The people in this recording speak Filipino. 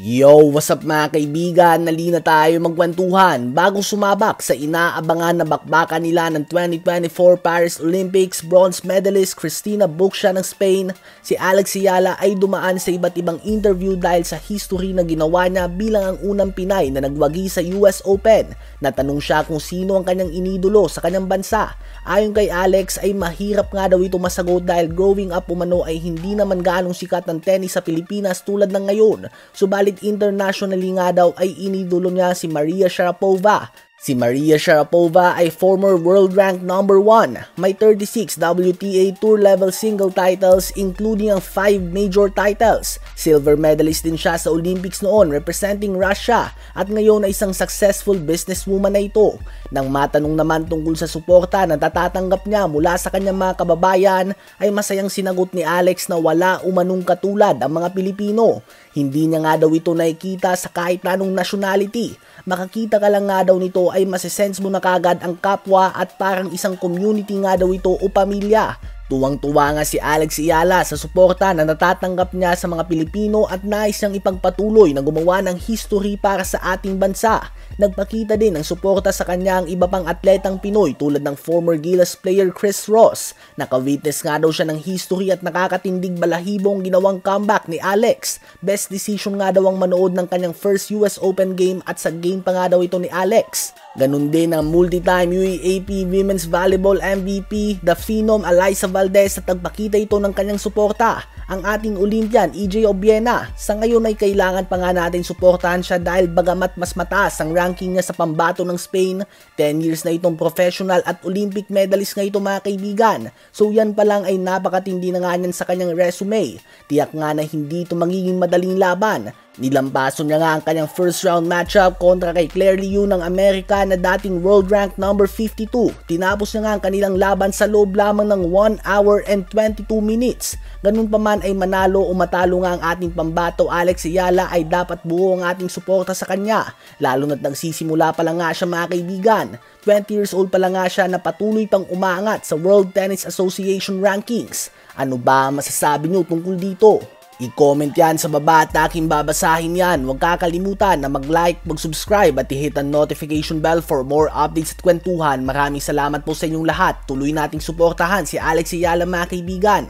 Yo, what's up mga kaibigan? Nalina tayo magkwentuhan bago sumabak sa inaabangan na bakbakan nila ng 2024 Paris Olympics bronze medalist Cristina Buccia ng Spain. Si Alex Ayala ay dumaan sa iba't ibang interview dahil sa history na ginawa niya bilang ang unang Pinay na nagwagi sa US Open. Natanong siya kung sino ang kanyang inidolo sa kanyang bansa. Ayon kay Alex ay mahirap nga daw ito masagot dahil growing up umano ay hindi naman ganong sikat ng tennis sa Pilipinas tulad ng ngayon. Subalit internationally nga daw ay inidolo niya si Maria Sharapova. Si Maria Sharapova ay former world rank number 1. May 36 WTA Tour level single titles including ang 5 major titles. Silver medalist din siya sa Olympics noon representing Russia at ngayon ay isang successful businesswoman na ito. Nang matanong naman tungkol sa suporta na natatanggap niya mula sa kanyang mga kababayan ay masayang sinagot ni Alex na wala umanong katulad ang mga Pilipino. Hindi niya nga daw ito nakikita sa kahit anong nationality. Makakita ka lang nga daw nito ay masisense mo na kagad ang kapwa at parang isang community nga daw ito o pamilya. Tuwang-tuwa nga si Alex Ayala sa suporta na natatanggap niya sa mga Pilipino at nais niyang ipagpatuloy na gumawa ng history para sa ating bansa. Nagpakita din ng suporta sa kanya ang iba pang atletang Pinoy tulad ng former Gilas player Chris Ross. Nakawitness nga daw siya ng history at nakakatindig balahibong ginawang comeback ni Alex. Best decision nga daw ang manood ng kanyang first US Open game at sa game pa nga daw ito ni Alex. Ganun din ang multi-time UAAP Women's Volleyball MVP, the Phenom Alyssa Valdez at nagpakita ito ng kanyang suporta. Ang ating Olympian EJ Obiena, sa ngayon ay kailangan pa nga natin suportahan siya dahil bagamat mas mataas ang ranking niya sa pambato ng Spain, 10 years na itong professional at Olympic medalist nga ito mga kaibigan. So yan pa lang ay napakatindi na nga niyan sa kanyang resume. Tiyak nga na hindi ito magiging madaling laban. Nilampaso niya nga ang kanyang first round matchup kontra kay Claire Liu ng Amerika na dating world rank number 52. Tinapos niya nga ang kanilang laban sa loob lamang ng 1 hour and 22 minutes. Ganun pa man ay manalo o matalo nga ang ating pambato Alex Ayala ay dapat buo ang ating suporta sa kanya. Lalo na't nagsisimula pa lang nga siya mga kaibigan. 20 years old pa lang nga siya na patuloy pang umaangat sa World Tennis Association rankings. Ano ba masasabi niyo tungkol dito? I-comment yan sa baba at aking babasahin yan. Huwag kakalimutan na mag-like, mag-subscribe at i-hit ang notification bell for more updates at kwentuhan. Maraming salamat po sa inyong lahat. Tuloy nating suportahan si Alex Ayala mga kaibigan.